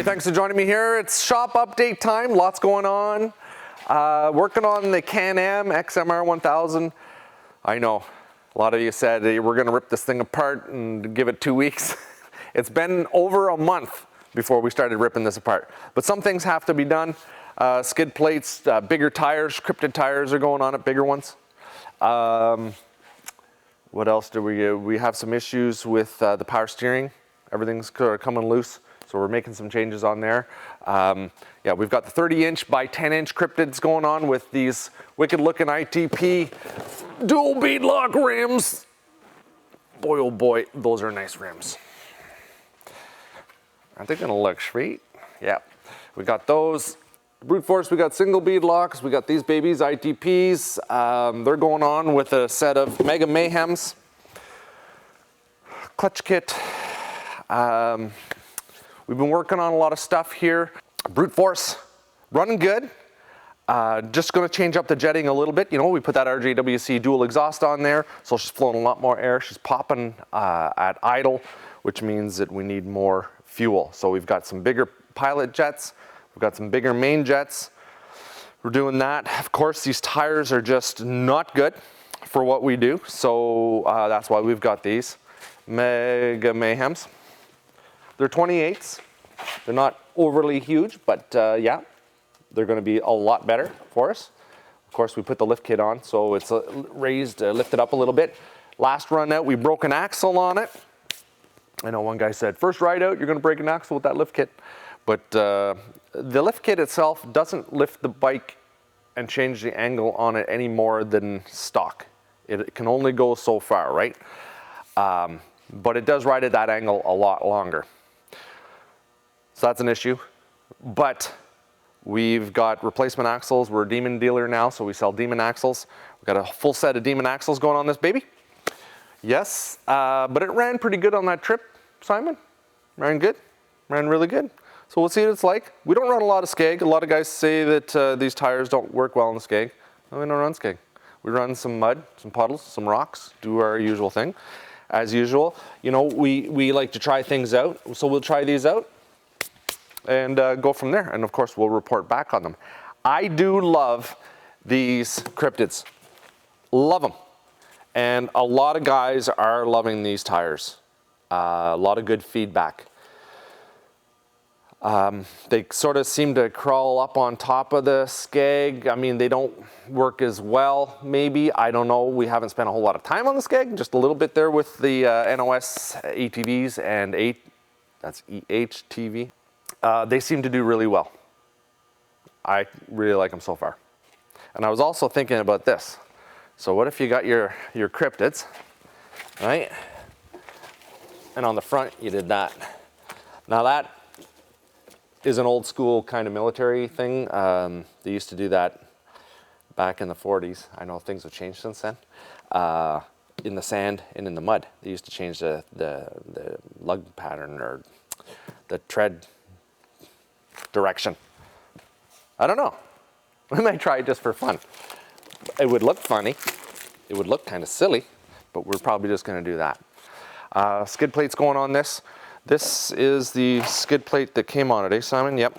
everybody, thanks for joining me here. It's shop update time, lots going on. Working on the Can-Am XMR 1000. I know, a lot of you said hey, we're gonna rip this thing apart and give it 2 weeks. It's been over a month before we started ripping this apart. But some things have to be done. Skid plates, bigger tires, cryptid tires are going on it, bigger ones. What else do we have some issues with the power steering. Everything's coming loose. So we're making some changes on there. Yeah, we've got the 30-inch by 10-inch cryptids going on with these wicked-looking ITP dual beadlock rims. Boy, oh boy, those are nice rims. Aren't they gonna look sweet? Yeah, we got those. Brute Force, we got single bead locks. We got these babies, ITPs. They're going on with a set of Mega Mayhems. Clutch kit. We've been working on a lot of stuff here. Brute Force, running good. Just gonna change up the jetting a little bit. You know, we put that RJWC dual exhaust on there, so she's flowing a lot more air. She's popping at idle, which means that we need more fuel. So we've got some bigger pilot jets. We've got some bigger main jets. We're doing that. Of course, these tires are just not good for what we do. So that's why we've got these Mega Mayhems. They're 28s. They're not overly huge, but yeah, they're gonna be a lot better for us. Of course, we put the lift kit on, so it's raised, lifted up a little bit. Last run out, we broke an axle on it. I know one guy said, first ride out, you're gonna break an axle with that lift kit. But the lift kit itself doesn't lift the bike and change the angle on it any more than stock. It can only go so far, right? But it does ride at that angle a lot longer. So that's an issue. But we've got replacement axles. We're a Demon dealer now, so we sell Demon axles. We've got a full set of Demon axles going on this baby. Yes, but it ran pretty good on that trip, Simon. Ran good, ran really good. So we'll see what it's like. We don't run a lot of skeg. A lot of guys say that these tires don't work well in the skeg. No, we don't run skeg. We run some mud, some puddles, some rocks, do our usual thing. As usual, you know, we like to try things out. So we'll try these out and go from there. And of course, we'll report back on them. I do love these cryptids. Love them. And a lot of guys are loving these tires. A lot of good feedback. They sort of seem to crawl up on top of the skeg. I mean, they don't work as well, maybe. I don't know. We haven't spent a whole lot of time on the skeg, just a little bit there with the NOS ATVs and that's EHTV. They seem to do really well. I really like them so far. And I was also thinking about this. So what if you got your cryptids, right? And on the front, you did that. Now that is an old school kind of military thing. They used to do that back in the 40s. I know things have changed since then. In the sand and in the mud. They used to change the lug pattern or the tread direction. I don't know. We might try it just for fun. It would look funny. It would look kind of silly, but we're probably just gonna do that. Skid plates going on this. This is the skid plate that came on it, eh, Simon? Yep.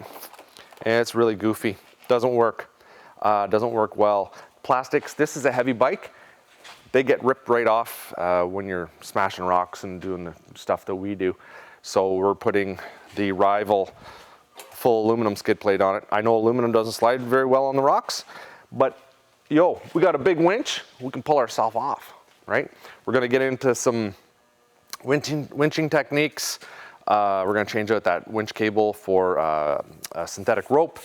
And it's really goofy. Doesn't work. Doesn't work well. Plastics, this is a heavy bike. They get ripped right off when you're smashing rocks and doing the stuff that we do. So we're putting the Rival full aluminum skid plate on it. I know aluminum doesn't slide very well on the rocks, but yo, we got a big winch. We can pull ourselves off, right? We're gonna get into some winching techniques. We're gonna change out that winch cable for a synthetic rope.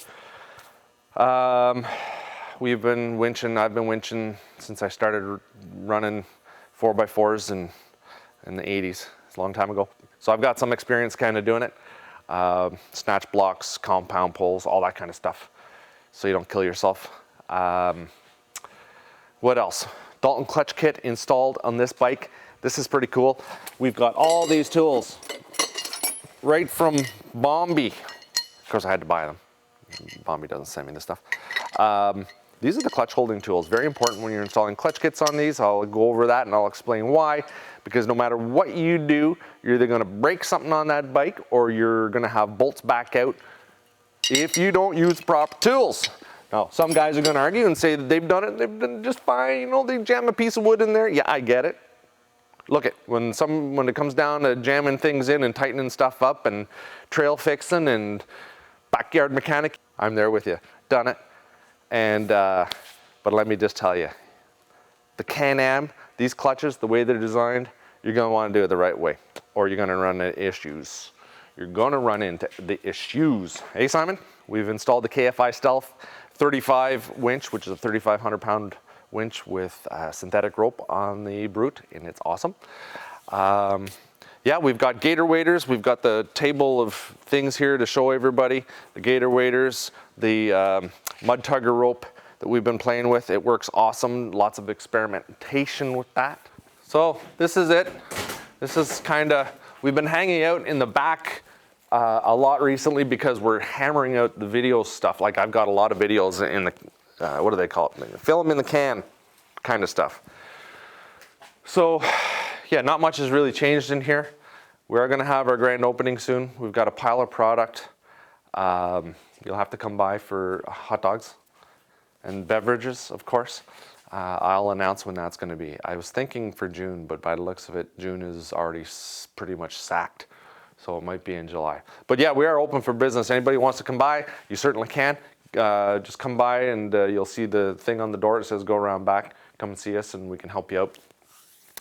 We've been winching, I've been winching since I started running 4x4s in the 80s. It's a long time ago. So I've got some experience kind of doing it. Snatch blocks, compound poles, all that kind of stuff. So you don't kill yourself. What else? Dalton clutch kit installed on this bike. This is pretty cool. We've got all these tools right from Bombi. Of course, I had to buy them. Bombi doesn't send me this stuff. These are the clutch holding tools. Very important when you're installing clutch kits on these. I'll go over that and I'll explain why. because no matter what you do, you're either gonna break something on that bike or you're gonna have bolts back out if you don't use proper tools. Now, some guys are gonna argue and say that they've done it just fine, you know, they jam a piece of wood in there. Yeah, I get it. Look it, when it comes down to jamming things in and tightening stuff up and trail fixing and backyard mechanic, I'm there with you, done it. And, but let me just tell you, the Can-Am, these clutches, the way they're designed, you're gonna wanna do it the right way, or you're gonna run into issues. You're gonna run into the issues. Hey, Simon? We've installed the KFI Stealth 35 winch, which is a 3,500 pound winch with synthetic rope on the Brute, and it's awesome. Yeah, we've got gator waders. We've got the table of things here to show everybody. The gator waders, the mud tugger rope that we've been playing with. It works awesome. Lots of experimentation with that. So this is it. This is we've been hanging out in the back a lot recently because we're hammering out the video stuff. Like I've got a lot of videos in the, what do they call it? Film in the can kind of stuff. So yeah, not much has really changed in here. We are gonna have our grand opening soon. We've got a pile of product. You'll have to come by for hot dogs and beverages, of course. I'll announce when that's gonna be. I was thinking for June, but by the looks of it, June is already pretty much sacked. So it might be in July. But yeah, we are open for business. Anybody wants to come by, you certainly can. Just come by and you'll see the thing on the door that says go around back. Come and see us and we can help you out.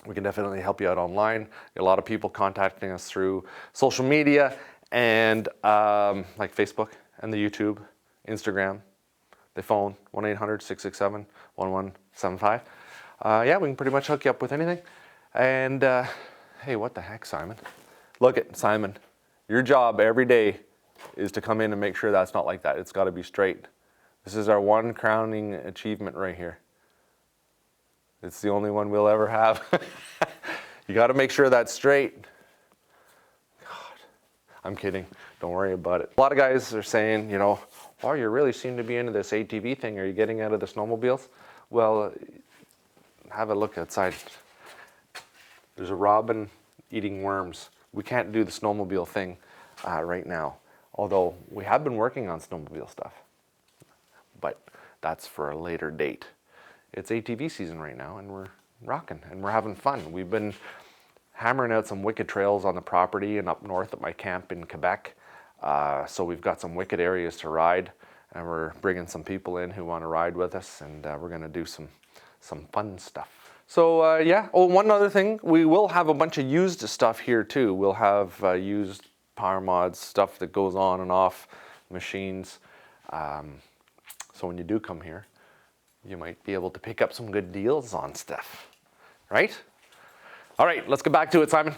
We can definitely help you out online. A lot of people contacting us through social media and like Facebook and the YouTube, Instagram, the phone, 1-800-667-1175. Yeah, we can pretty much hook you up with anything. And hey, what the heck, Simon? Look at Simon, your job every day is to come in and make sure that's not like that. It's gotta be straight. This is our one crowning achievement right here. It's the only one we'll ever have. You got to make sure that's straight. God, I'm kidding. Don't worry about it. A lot of guys are saying, you know, oh, you really seem to be into this ATV thing. Are you getting out of the snowmobiles? Well, have a look outside. There's a robin eating worms. We can't do the snowmobile thing right now, although we have been working on snowmobile stuff, but that's for a later date. It's ATV season right now and we're rocking and we're having fun. We've been hammering out some wicked trails on the property and up north at my camp in Quebec. So we've got some wicked areas to ride and we're bringing some people in who want to ride with us and we're going to do some fun stuff. So yeah, oh, one other thing, we will have a bunch of used stuff here too. We'll have used Powermodz stuff that goes on and off machines. So when you do come here, you might be able to pick up some good deals on stuff, right? All right, let's get back to it, Simon.